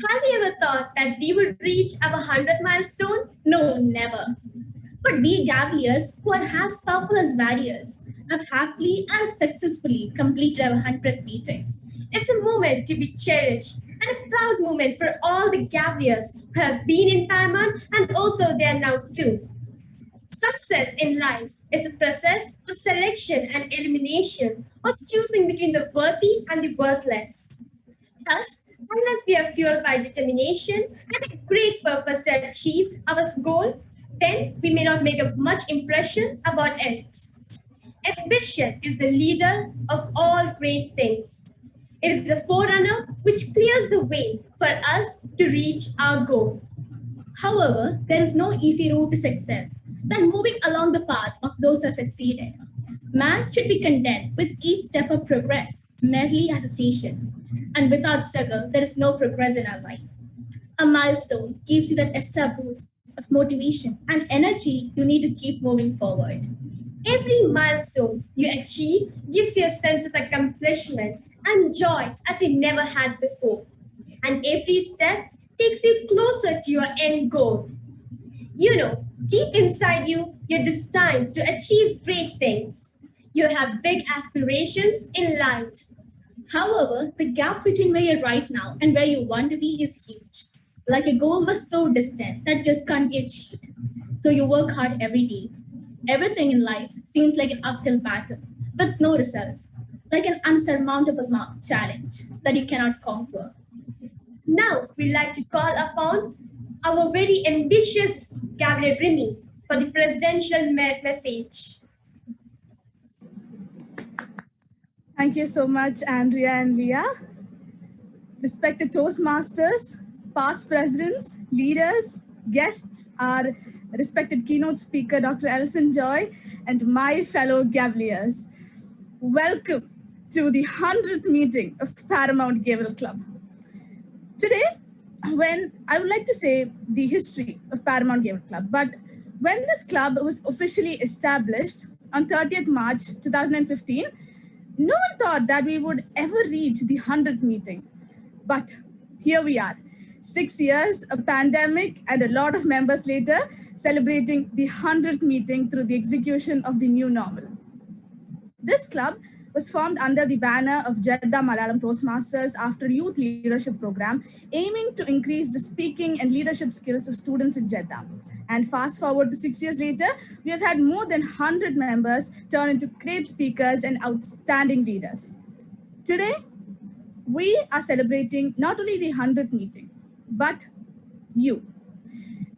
Have you ever thought that we would reach our 100th milestone? No, never. But we Gavliers, who are as powerful as warriors, have happily and successfully completed our 100th meeting. It's a moment to be cherished and a proud moment for all the Gavliers who have been in Paramount and also they are now too. Success in life is a process of selection and elimination, of choosing between the worthy and the worthless. Thus, unless we are fueled by determination and a great purpose to achieve our goal, then we may not make a much impression about it. Ambition is the leader of all great things. It is the forerunner which clears the way for us to reach our goal. However, there is no easy route to success than moving along the path of those who have succeeded. Man should be content with each step of progress merely as a station, and without struggle, there is no progress in our life. A milestone gives you that extra boost of motivation and energy you need to keep moving forward. Every milestone you achieve gives you a sense of accomplishment and joy as you never had before. And every step takes you closer to your end goal. You know, deep inside you, you're destined to achieve great things. You have big aspirations in life. However, the gap between where you're right now and where you want to be is huge. Like a goal was so distant that just can't be achieved. So you work hard every day. Everything in life seems like an uphill battle with no results, like an unsurmountable challenge that you cannot conquer. Now, we'd like to call upon our very ambitious Cavalier Remy for the presidential message. Thank you so much, Andrea and Leah. Respected Toastmasters, past presidents, leaders, guests, our respected keynote speaker, Dr. Elson Joy, and my fellow Gavaliers. Welcome to the 100th meeting of Paramount Gavel Club. Today, when I would like to say the history of Paramount Gavel Club, but when this club was officially established on 30th March 2015, no one thought that we would ever reach the 100th meeting. But here we are, 6 years, a pandemic, and a lot of members later, celebrating the 100th meeting through the execution of the new normal. This club was formed under the banner of Jeddah Malayalam Toastmasters after youth leadership program, aiming to increase the speaking and leadership skills of students in Jeddah. And fast forward to 6 years later, we have had more than 100 members turn into great speakers and outstanding leaders. Today, we are celebrating not only the 100th meeting, but you.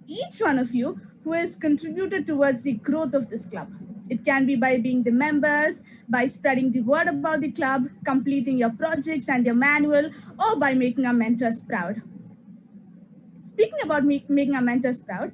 Each one of you who has contributed towards the growth of this club. It can be by being the members, by spreading the word about the club, completing your projects and your manual, or by making our mentors proud. Speaking about making our mentors proud,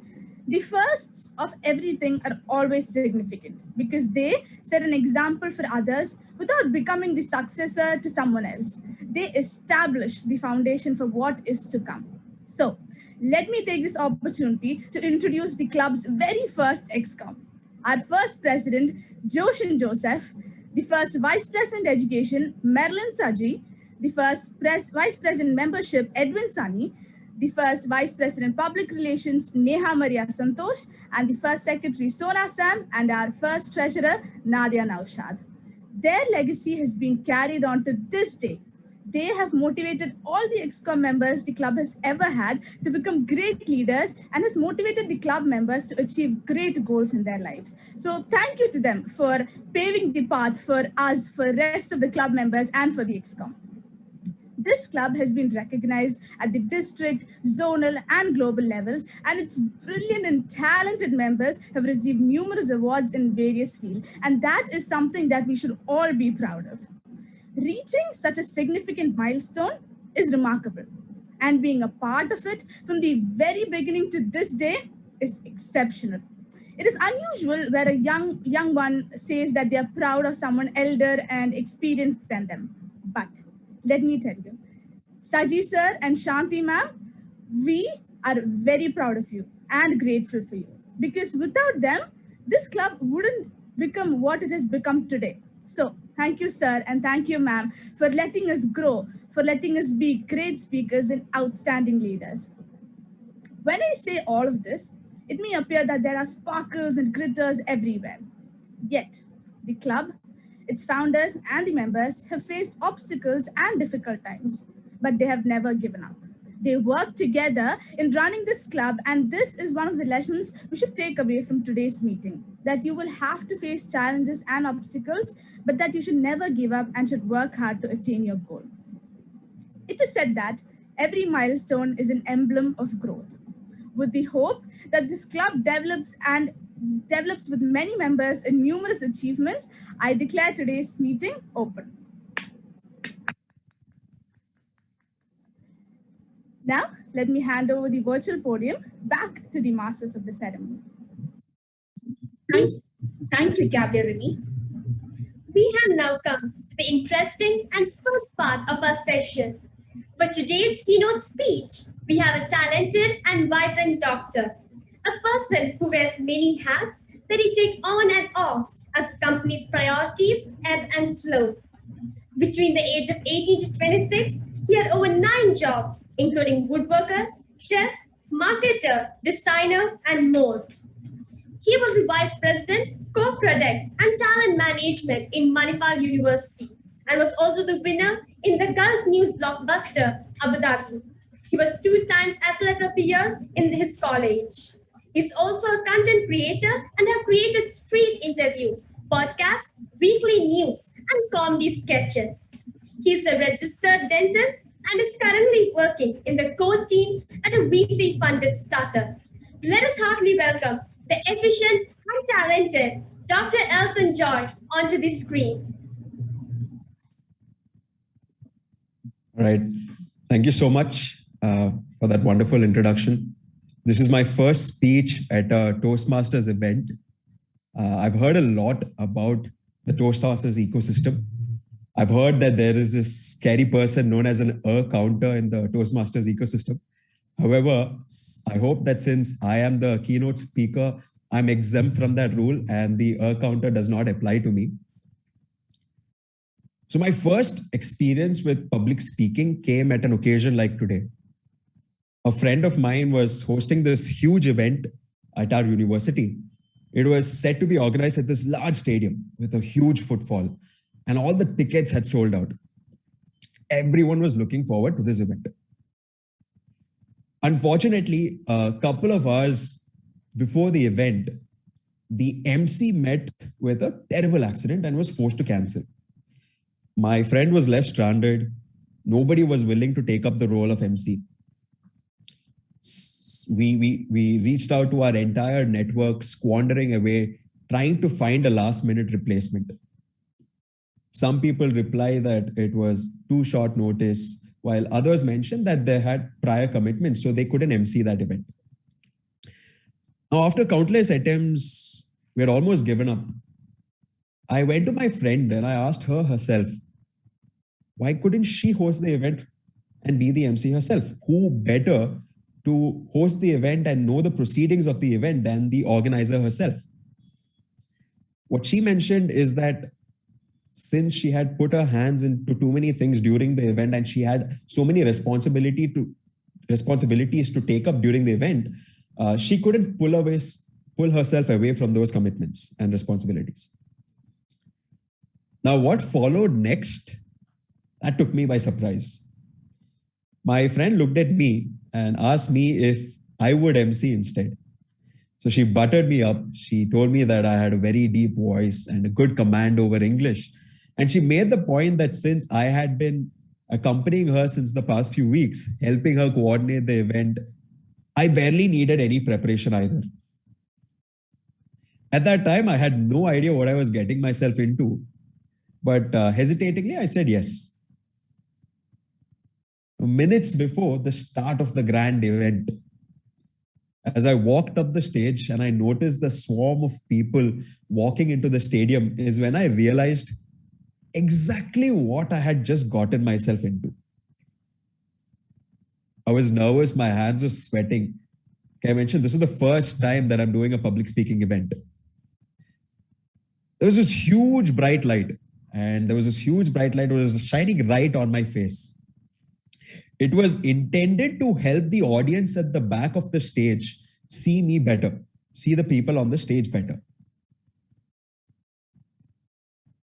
the firsts of everything are always significant because they set an example for others without becoming the successor to someone else. They establish the foundation for what is to come. So, let me take this opportunity to introduce the club's very first ExCom. Our first president, Joshin Joseph, the first vice president education, Marilyn Saji, the first vice president membership, Edwin Sani, the first vice president public relations, Neha Maria Santosh, and the first secretary, Sona Sam, and our first treasurer, Nadia Naushad. Their legacy has been carried on to this day. They have motivated all the ExCom members the club has ever had to become great leaders and has motivated the club members to achieve great goals in their lives. So thank you to them for paving the path for us, for rest of the club members and for the ExCom. This club has been recognized at the district, zonal, and global levels, and its brilliant and talented members have received numerous awards in various fields, and that is something that we should all be proud of. Reaching such a significant milestone is remarkable, and being a part of it from the very beginning to this day is exceptional. It is unusual where a young one says that they are proud of someone elder and experienced than them. But let me tell you, Saji sir and Shanti ma'am, we are very proud of you and grateful for you because without them, this club wouldn't become what it has become today. So Thank you, sir, and thank you, ma'am, for letting us grow, for letting us be great speakers and outstanding leaders. When I say all of this, it may appear that there are sparkles and glitters everywhere. Yet, the club, its founders, and the members have faced obstacles and difficult times, but they have never given up. They work together in running this club, and this is one of the lessons we should take away from today's meeting, that you will have to face challenges and obstacles, but that you should never give up and should work hard to attain your goal. It is said that every milestone is an emblem of growth. With the hope that this club develops with many members and numerous achievements, I declare today's meeting open. Now, let me hand over the virtual podium back to the masters of the ceremony. Thank you, Gabrielle. We have now come to the interesting and first part of our session. For today's keynote speech, we have a talented and vibrant doctor, a person who wears many hats that he takes on and off as the company's priorities ebb and flow. Between the age of 18 to 26, he had over 9 jobs, including woodworker, chef, marketer, designer, and more. He was the vice president, co-product, and talent management in Manipal University, and was also the winner in the Gulf News blockbuster Abu Dhabi. He was 2 times Athlete of the Year in his college. He's also a content creator and have created street interviews, podcasts, weekly news, and comedy sketches. He's a registered dentist and is currently working in the core team at a VC-funded startup. Let us heartily welcome the efficient and talented Dr. Elson Joy onto the screen. All right. Thank you so much for that wonderful introduction. This is my first speech at a Toastmasters event. I've heard a lot about the Toastmasters ecosystem. I've heard that there is this scary person known as an counter in the Toastmasters ecosystem. However, I hope that since I am the keynote speaker, I'm exempt from that rule and the counter does not apply to me. So my first experience with public speaking came at an occasion like today. A friend of mine was hosting this huge event at our university. It was set to be organized at this large stadium with a huge footfall, and all the tickets had sold out. Everyone was looking forward to this event. Unfortunately, a couple of hours before the event, the MC met with a terrible accident and was forced to cancel. My friend was left stranded. Nobody was willing to take up the role of MC. We reached out to our entire network, squandering away, trying to find a last-minute replacement. Some people reply that it was too short notice, while others mentioned that they had prior commitments, so they couldn't MC that event. Now, after countless attempts, we had almost given up. I went to my friend and I asked her herself, why couldn't she host the event and be the MC herself? Who better to host the event and know the proceedings of the event than the organizer herself? What she mentioned is that since she had put her hands into too many things during the event and she had so many responsibilities to take up during the event, she couldn't pull herself away from those commitments and responsibilities. Now, what followed next, that took me by surprise. My friend looked at me and asked me if I would MC instead. So she buttered me up. She told me that I had a very deep voice and a good command over English. And she made the point that since I had been accompanying her since the past few weeks, helping her coordinate the event, I barely needed any preparation either. At that time, I had no idea what I was getting myself into, but hesitatingly, I said yes. Minutes before the start of the grand event, as I walked up the stage and I noticed the swarm of people walking into the stadium is when I realized exactly what I had just gotten myself into. I was nervous, my hands were sweating. I mentioned this is the first time that I'm doing a public speaking event. There was this huge bright light and there was this huge bright light that was shining right on my face. It was intended to help the audience at the back of the stage see me better, see the people on the stage better.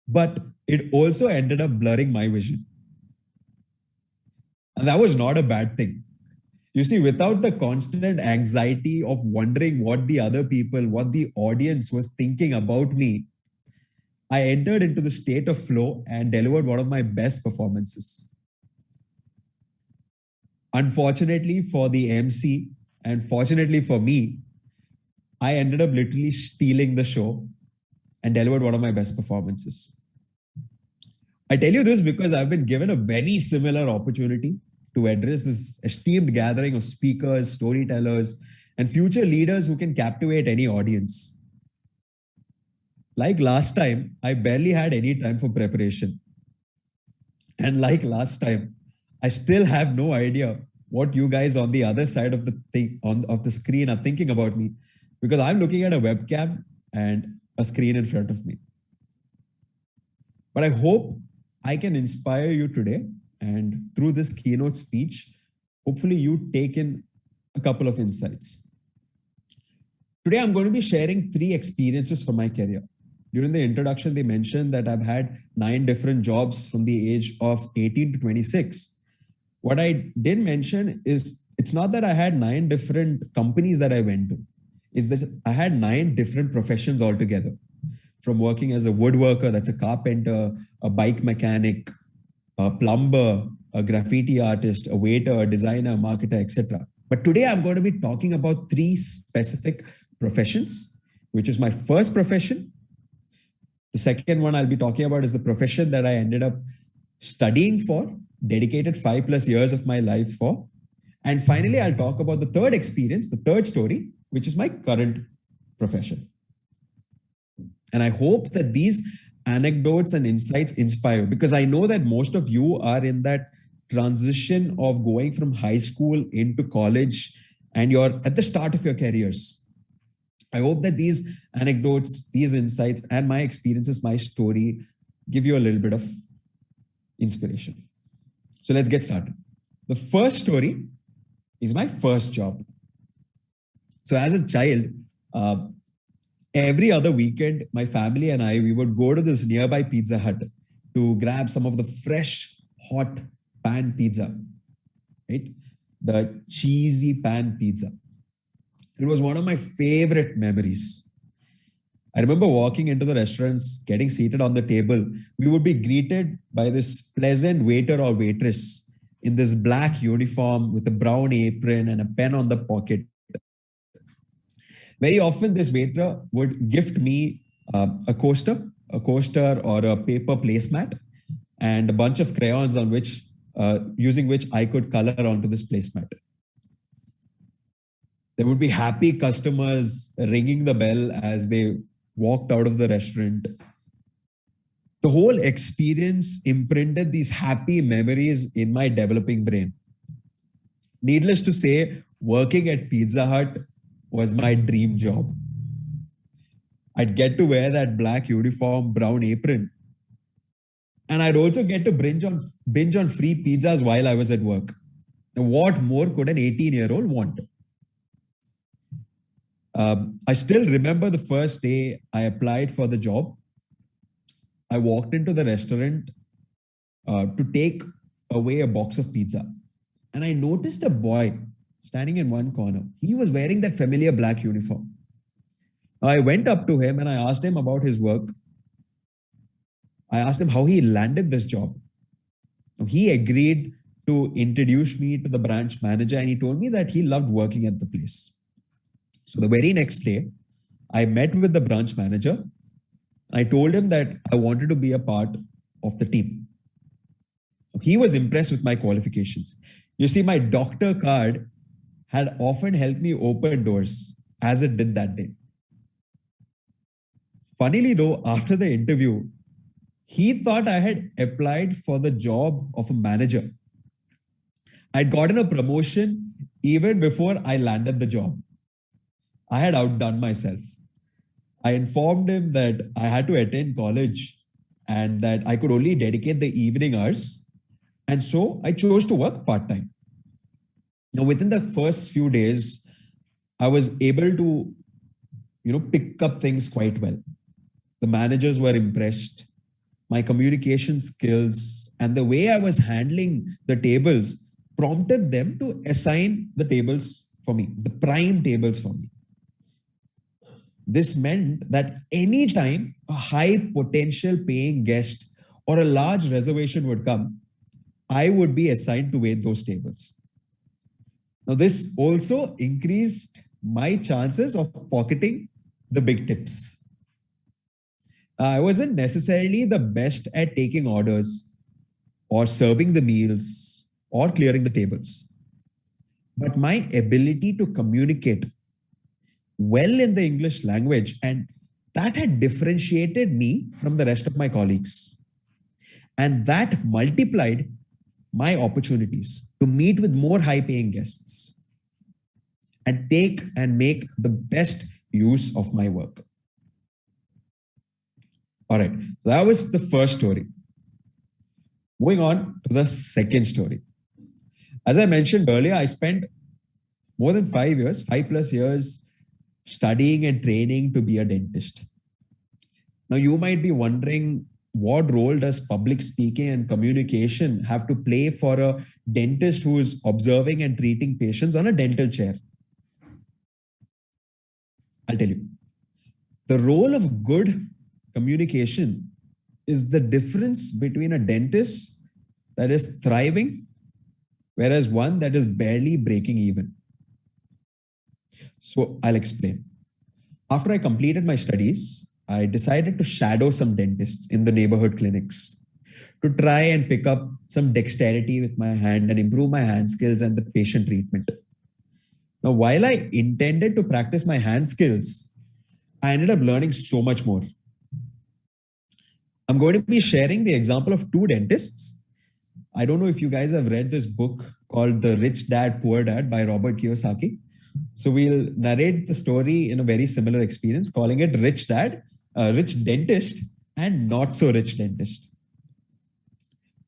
But it also ended up blurring my vision. And that was not a bad thing. You see, without the constant anxiety of wondering what the other people, what the audience was thinking about me, I entered into the state of flow and delivered one of my best performances. Unfortunately for the MC and fortunately for me, I ended up literally stealing the show and delivered one of my best performances. I tell you this because I've been given a very similar opportunity to address this esteemed gathering of speakers, storytellers, and future leaders who can captivate any audience. Like last time, I barely had any time for preparation. And like last time, I still have no idea what you guys on the other side of the thing of the screen are thinking about me, because I'm looking at a webcam and a screen in front of me. But I hope I can inspire you today, and through this keynote speech, hopefully you take in a couple of insights. Today, I'm going to be sharing 3 experiences from my career. During the introduction, they mentioned that I've had 9 different jobs from the age of 18 to 26. What I didn't mention is it's not that I had 9 different companies that I went to. It's that I had 9 different professions altogether. From working as a woodworker, that's a carpenter, a bike mechanic, a plumber, a graffiti artist, a waiter, a designer, marketer, etc. But today I'm going to be talking about 3 specific professions, which is my first profession. The second one I'll be talking about is the profession that I ended up studying for, dedicated 5+ years of my life for. And finally, I'll talk about the third experience, the third story, which is my current profession. And I hope that these anecdotes and insights inspire, because I know that most of you are in that transition of going from high school into college, and you're at the start of your careers. I hope that these anecdotes, these insights, and my experiences, my story, give you a little bit of inspiration. So let's get started. The first story is my first job. So as a child, every other weekend, my family and we would go to this nearby Pizza Hut to grab some of the fresh, hot pan pizza, right? The cheesy pan pizza. It was one of my favorite memories. I remember walking into the restaurants, getting seated on the table. We would be greeted by this pleasant waiter or waitress in this black uniform with a brown apron and a pen on the pocket. Very often, this waiter would gift me a coaster or a paper placemat and a bunch of crayons on which, using which I could color onto this placemat. There would be happy customers ringing the bell as they walked out of the restaurant. The whole experience imprinted these happy memories in my developing brain. Needless to say, working at Pizza Hut was my dream job. I'd get to wear that black uniform, brown apron, and I'd also get to binge on free pizzas while I was at work. Now, what more could an 18-year-old want? I still remember the first day I applied for the job. I walked into the restaurant to take away a box of pizza, and I noticed a boy standing in one corner. He was wearing that familiar black uniform. I went up to him and I asked him about his work. I asked him how he landed this job. He agreed to introduce me to the branch manager, and he told me that he loved working at the place. So the very next day, I met with the branch manager. I told him that I wanted to be a part of the team. He was impressed with my qualifications. You see, my doctor card had often helped me open doors, as it did that day. Funnily though, after the interview, he thought I had applied for the job of a manager. I'd gotten a promotion even before I landed the job. I had outdone myself. I informed him that I had to attend college and that I could only dedicate the evening hours. And so I chose to work part-time. Now, within the first few days, I was able to, pick up things quite well. The managers were impressed. My communication skills and the way I was handling the tables prompted them to assign the tables for me, the prime tables for me. This meant that anytime a high potential paying guest or a large reservation would come, I would be assigned to wait those tables. Now, this also increased my chances of pocketing the big tips. I wasn't necessarily the best at taking orders or serving the meals or clearing the tables, but my ability to communicate well in the English language, and that had differentiated me from the rest of my colleagues. And that multiplied my opportunities to meet with more high paying guests and take and make the best use of my work. All right, so that was the first story. Moving on to the second story. As I mentioned earlier, I spent more than 5 years, 5+ years, studying and training to be a dentist. Now, you might be wondering, what role does public speaking and communication have to play for a dentist who is observing and treating patients on a dental chair? I'll tell you. The role of good communication is the difference between a dentist that is thriving, whereas one that is barely breaking even. So I'll explain. After I completed my studies, I decided to shadow some dentists in the neighborhood clinics to try and pick up some dexterity with my hand and improve my hand skills and the patient treatment. Now, while I intended to practice my hand skills, I ended up learning so much more. I'm going to be sharing the example of 2 dentists. I don't know if you guys have read this book called The Rich Dad, Poor Dad by Robert Kiyosaki. So we'll narrate the story in a very similar experience, calling it Rich Dad, Rich Dentist, and Not So Rich Dentist.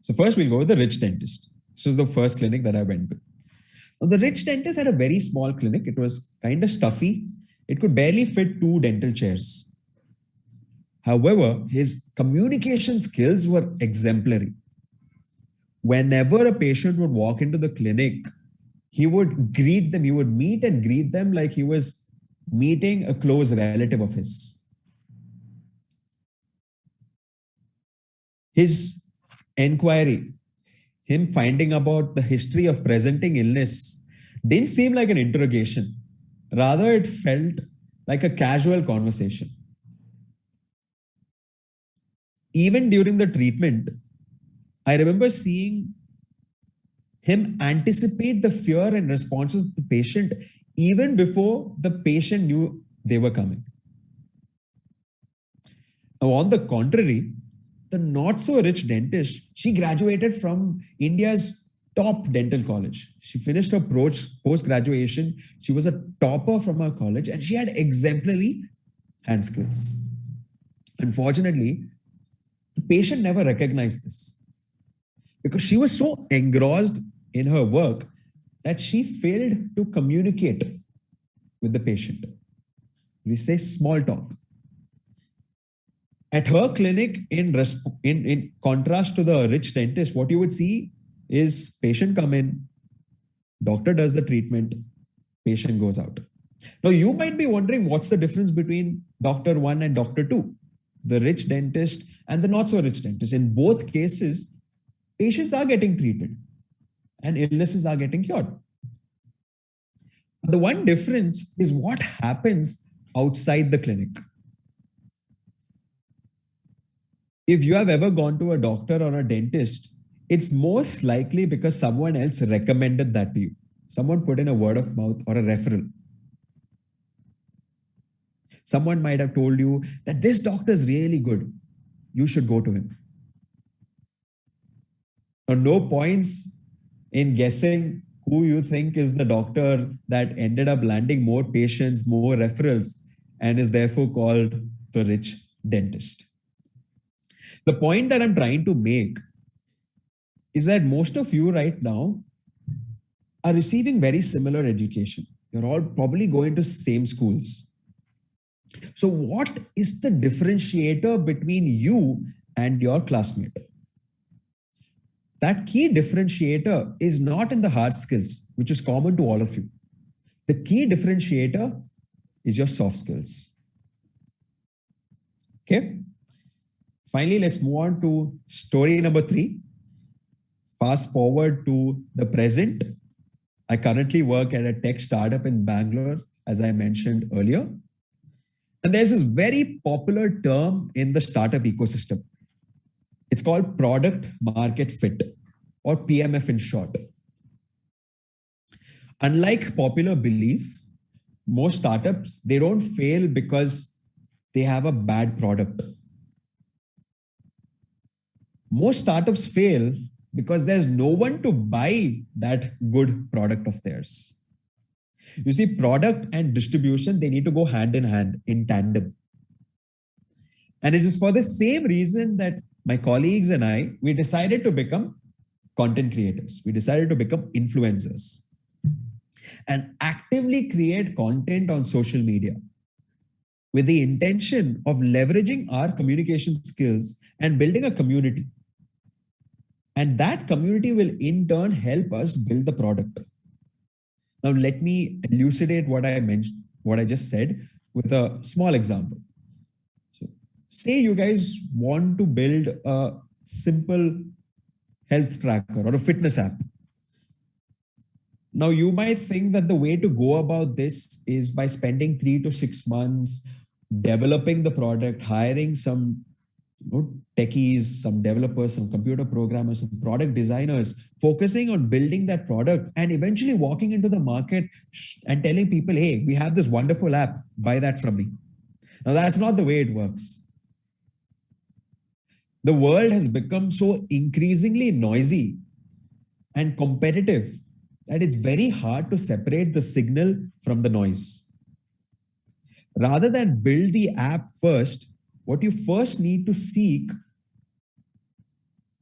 So first we'll go with the rich dentist. This was the first clinic that I went to. Now, the rich dentist had a very small clinic. It was kind of stuffy. It could barely fit 2 dental chairs. However, his communication skills were exemplary. Whenever a patient would walk into the clinic, he would greet them. He would meet and greet them like he was meeting a close relative of his. His inquiry, him finding about the history of presenting illness, didn't seem like an interrogation. Rather, it felt like a casual conversation. Even during the treatment, I remember seeing him anticipate the fear and responses of the patient even before the patient knew they were coming. Now, on the contrary, the not so rich dentist, she graduated from India's top dental college. She finished her post-graduation. She was a topper from her college and she had exemplary hand skills. Unfortunately, the patient never recognized this because she was so engrossed in her work that she failed to communicate with the patient. We say small talk. At her clinic, in contrast to the rich dentist, what you would see is patient come in, doctor does the treatment, patient goes out. Now, you might be wondering what's the difference between Doctor 1 and Doctor 2, the rich dentist and the not so rich dentist. In both cases, patients are getting treated and illnesses are getting cured. The one difference is what happens outside the clinic. If you have ever gone to a doctor or a dentist, it's most likely because someone else recommended that to you. Someone put in a word of mouth or a referral. Someone might have told you that this doctor is really good. You should go to him. Now, no points in guessing who you think is the doctor that ended up landing more patients, more referrals, and is therefore called the rich dentist. The point that I'm trying to make is that most of you right now are receiving very similar education. You're all probably going to same schools. So what is the differentiator between you and your classmate? That key differentiator is not in the hard skills, which is common to all of you. The key differentiator is your soft skills. Okay. Finally, let's move on to story number 3. Fast forward to the present. I currently work at a tech startup in Bangalore, as I mentioned earlier. And there's this very popular term in the startup ecosystem. It's called product market fit, or PMF in short. Unlike popular belief, most startups, they don't fail because they have a bad product. Most startups fail because there's no one to buy that good product of theirs. You see, product and distribution, they need to go hand in hand, in tandem. And it is for the same reason that my colleagues and I, we decided to become content creators. We decided to become influencers and actively create content on social media with the intention of leveraging our communication skills and building a community. And that community will in turn help us build the product. Now, let me elucidate what I mentioned, what I just said with a small example. So, say you guys want to build a simple health tracker or a fitness app. Now, you might think that the way to go about this is by spending 3 to 6 months developing the product, hiring some techies, some developers, some computer programmers, some product designers, focusing on building that product and eventually walking into the market and telling people, hey, we have this wonderful app, buy that from me. Now, that's not the way it works. The world has become so increasingly noisy and competitive that it's very hard to separate the signal from the noise. Rather than build the app first, what you first need to seek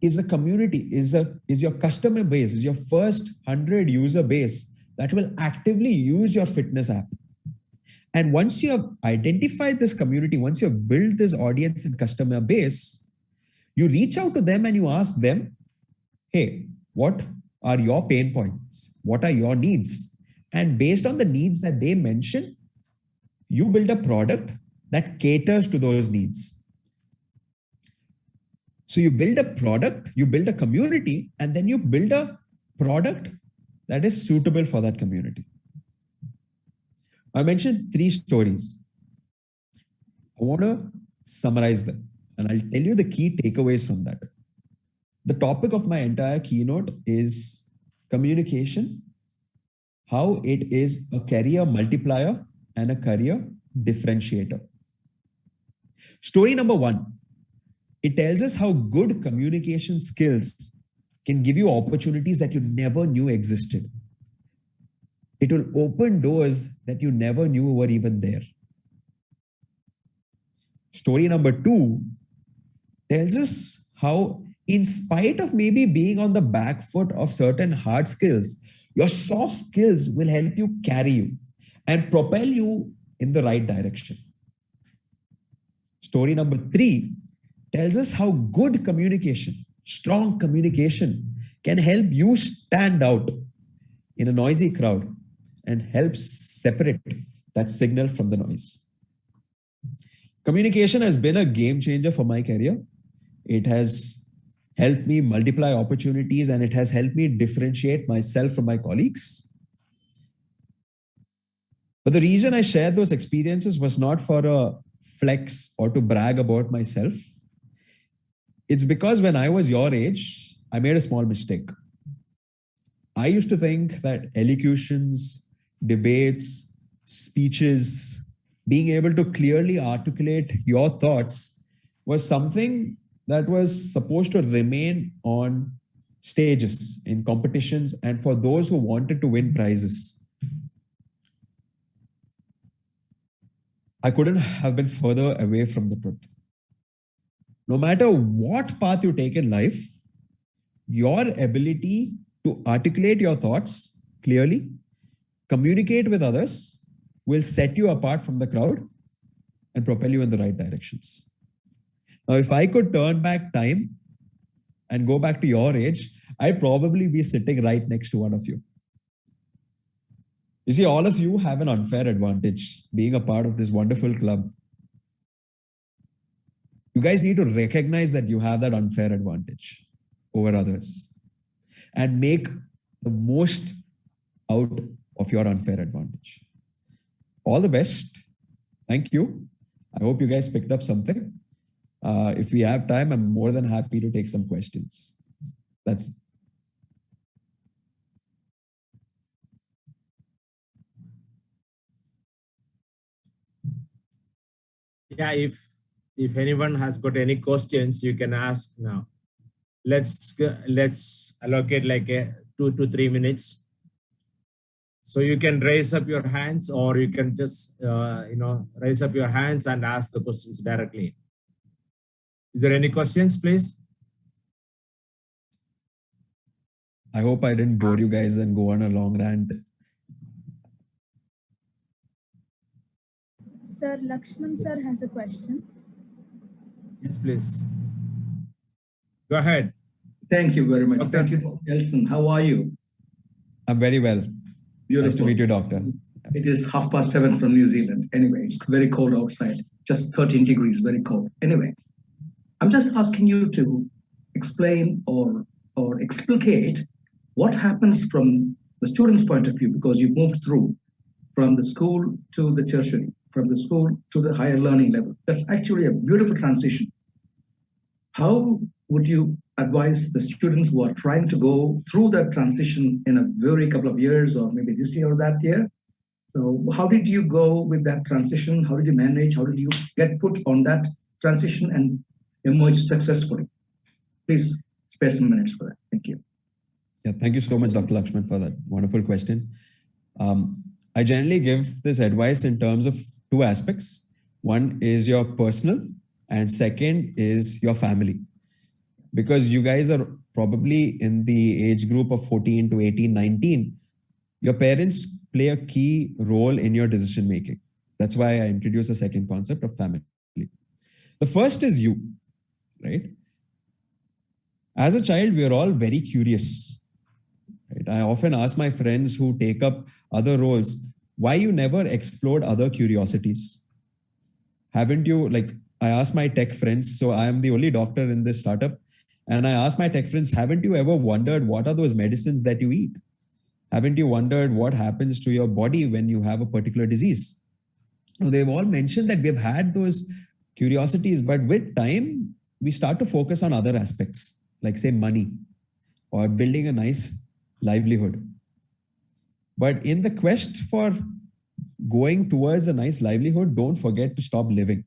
is a community, is your customer base, is your first 100 user base that will actively use your fitness app. And once you have identified this community, once you have built this audience and customer base, you reach out to them and you ask them, hey, what are your pain points? What are your needs? And based on the needs that they mention, you build a product that caters to those needs. So you build a product, you build a community, and then you build a product that is suitable for that community. I mentioned 3 stories. I want to summarize them, and I'll tell you the key takeaways from that. The topic of my entire keynote is communication, how it is a career multiplier and a career differentiator. Story number 1, it tells us how good communication skills can give you opportunities that you never knew existed. It will open doors that you never knew were even there. Story number 2 tells us how, in spite of maybe being on the back foot of certain hard skills, your soft skills will help you carry you and propel you in the right direction. Story number 3 tells us how good communication, strong communication, can help you stand out in a noisy crowd and help separate that signal from the noise. Communication has been a game changer for my career. It has helped me multiply opportunities and it has helped me differentiate myself from my colleagues. But the reason I shared those experiences was not for a flex or to brag about myself. It's because when I was your age, I made a small mistake. I used to think that elocutions, debates, speeches, being able to clearly articulate your thoughts was something that was supposed to remain on stages in competitions and for those who wanted to win prizes. I couldn't have been further away from the truth. no matter what path you take in life, your ability to articulate your thoughts clearly, communicate with others, will set you apart from the crowd and propel you in the right directions. Now, if I could turn back time and go back to your age, I'd probably be sitting right next to one of you. You see, all of you have an unfair advantage being a part of this wonderful club. You guys need to recognize that you have that unfair advantage over others and make the most out of your unfair advantage. All the best. Thank you. I hope you guys picked up something. If we have time, I'm more than happy to take some questions. That's it. Yeah, if anyone has got any questions, you can ask now. Let's allocate like 2 to 3 minutes. So you can raise up your hands, or you can just raise up your hands and ask the questions directly. Is there any questions, please? I hope I didn't bore you guys and go on a long rant. Sir, Lakshman sir has a question. Yes, please. Go ahead. Thank you very much. Doctor. Thank you, Dr. Nelson. How are you? I'm very well. Beautiful. Nice to meet you, doctor. It is 7:30 from New Zealand. Anyway, it's very cold outside, just 13 degrees, very cold. Anyway, I'm just asking you to explain or explicate what happens from the student's point of view, because you moved through from the school to the tertiary, from the school to the higher learning level. That's actually a beautiful transition. How would you advise the students who are trying to go through that transition in a very couple of years, or maybe this year or that year? So how did you go with that transition? How did you manage? How did you get put on that transition and emerge successfully? Please spare some minutes for that. Thank you. Yeah, thank you so much, Dr. Lakshman, for that wonderful question. I generally give this advice in terms of two aspects. One is your personal, and second is your family. Because you guys are probably in the age group of 14 to 18, 19, your parents play a key role in your decision making. That's why I introduced the second concept of family. The first is you, right? As a child, we are all very curious. Right? I often ask my friends who take up other roles, why you never explored other curiosities? Haven't you, like, I ask my tech friends, so I am the only doctor in this startup. And I ask my tech friends, haven't you ever wondered what are those medicines that you eat? Haven't you wondered what happens to your body when you have a particular disease? Now, they've all mentioned that we've had those curiosities, but with time, we start to focus on other aspects, like say money or building a nice livelihood. But in the quest for going towards a nice livelihood, don't forget to stop living.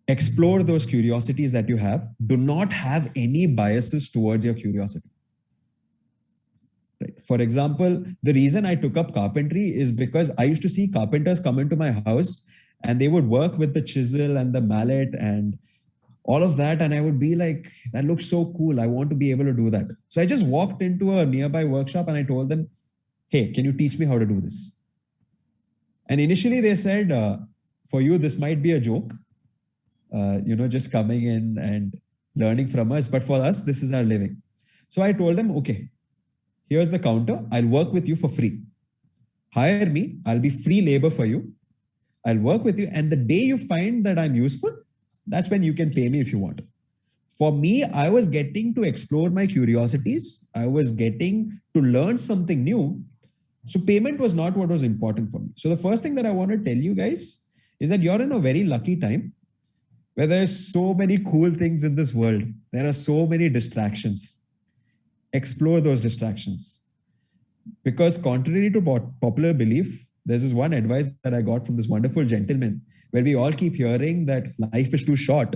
Explore those curiosities that you have. Do not have any biases towards your curiosity. Right. For example, the reason I took up carpentry is because I used to see carpenters come into my house and they would work with the chisel and the mallet and all of that. And I would be like, that looks so cool. I want to be able to do that. So I just walked into a nearby workshop and I told them, hey, can you teach me how to do this? And initially they said, for you, this might be a joke, just coming in and learning from us. But for us, this is our living. So I told them, okay, here's the counter. I'll work with you for free. Hire me. I'll be free labor for you. I'll work with you. And the day you find that I'm useful, that's when you can pay me if you want. For me, I was getting to explore my curiosities. I was getting to learn something new. So payment was not what was important for me. So the first thing that I want to tell you guys is that you're in a very lucky time where there's so many cool things in this world. There are so many distractions. Explore those distractions. Because contrary to popular belief, there's this one advice that I got from this wonderful gentleman where we all keep hearing that life is too short.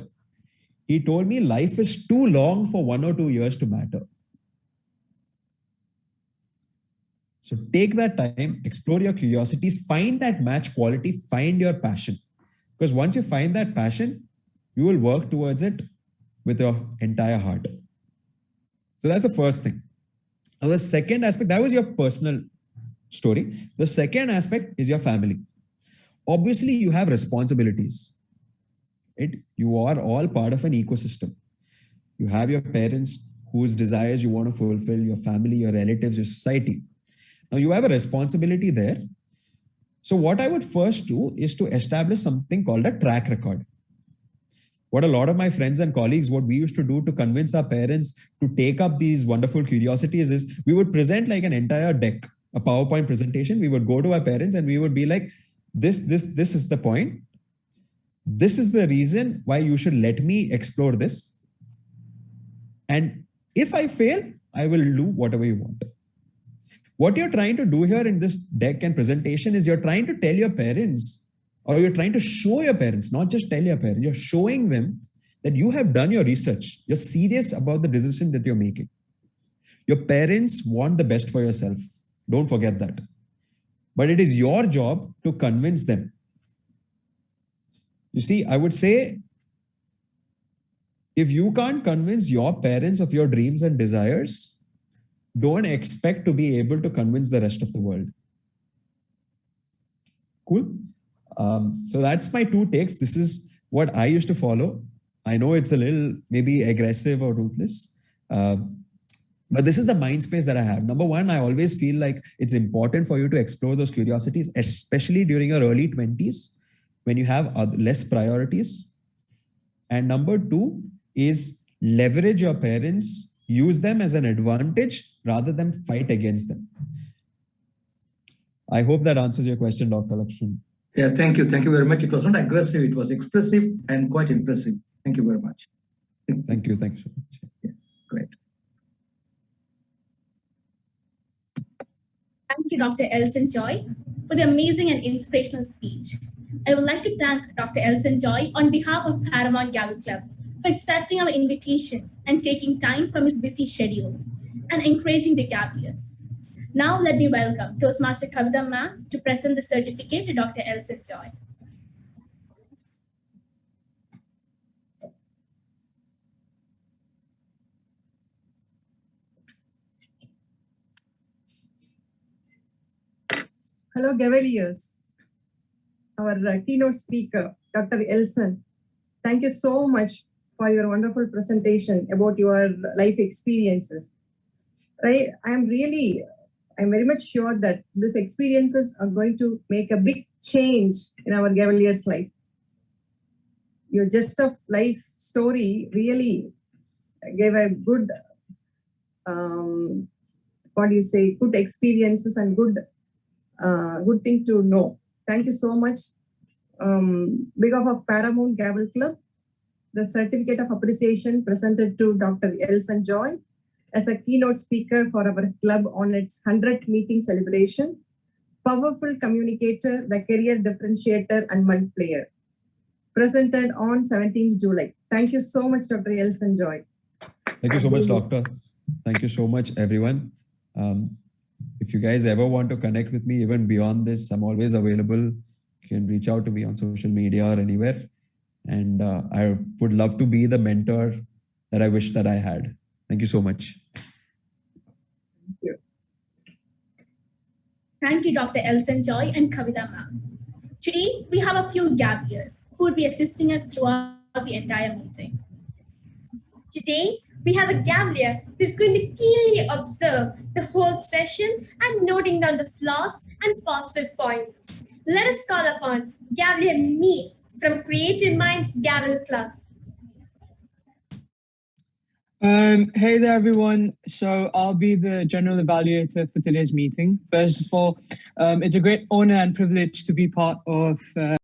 He told me life is too long for 1 or 2 years to matter. So take that time, explore your curiosities, find that match quality, find your passion. Because once you find that passion, you will work towards it with your entire heart. So that's the first thing. Now, the second aspect, that was your personal story. The second aspect is your family. Obviously, you have responsibilities. You are all part of an ecosystem. You have your parents whose desires you want to fulfill, your family, your relatives, your society. Now, you have a responsibility there. So what I would first do is to establish something called a track record. What a lot of my friends and colleagues, what we used to do to convince our parents to take up these wonderful curiosities is we would present like an entire deck, a PowerPoint presentation. We would go to our parents and we would be like, this is the point. This is the reason why you should let me explore this. And if I fail, I will do whatever you want. What you're trying to do here in this deck and presentation is you're trying to tell your parents, or you're trying to show your parents, not just tell your parents, you're showing them that you have done your research. You're serious about the decision that you're making. Your parents want the best for yourself. Don't forget that. But it is your job to convince them. You see, I would say, if you can't convince your parents of your dreams and desires, don't expect to be able to convince the rest of the world. Cool. So that's my two takes. This is what I used to follow. I know it's a little maybe aggressive or ruthless, but this is the mind space that I have. Number one, I always feel like it's important for you to explore those curiosities, especially during your early 20s when you have less priorities. And number two is leverage your parents, use them as an advantage rather than fight against them. I hope that answers your question, Dr. Lakshman. Yeah, thank you. Thank you very much. It was not aggressive. It was expressive and quite impressive. Thank you very much. Thank you. Thank you so much. Yeah, great. Thank you, Dr. Elson Joy, for the amazing and inspirational speech. I would like to thank Dr. Elson Joy on behalf of Paramount Gavel Club for accepting our invitation and taking time from his busy schedule and encouraging the Gaveliers. Now let me welcome Toastmaster Kavita ma'am to present the certificate to Dr. Elson Joy. Hello, Gaveliers. Our keynote speaker, Dr. Elson, thank you so much for your wonderful presentation about your life experiences. Right? I'm very much sure that these experiences are going to make a big change in our Gaveliers' life. Your Just of Life story really gave a good, good experiences and good thing to know. Thank you so much. Behalf of Paramount Gavel Club, the certificate of appreciation presented to Dr. Elson Joy as a keynote speaker for our club on its 100th meeting celebration, powerful communicator, the career differentiator and multiplier, presented on 17th July. Thank you so much, Dr. Elson Joy. Thank you so much, Doctor. Thank you so much, everyone. If you guys ever want to connect with me, even beyond this, I'm always available. You can reach out to me on social media or anywhere. And I would love to be the mentor that I wish that I had. Thank you so much. Thank you. Thank you, Dr. Elson Joy and Kavita ma'am. Today, we have a few Gaveliers who will be assisting us throughout the entire meeting. Today, we have a Gavelier who's going to keenly observe the whole session and noting down the flaws and positive points. Let us call upon Gavelier Meet from Creative Minds Gavel Club. Hey there, everyone. So I'll be the general evaluator for today's meeting. First of all, it's a great honor and privilege to be part of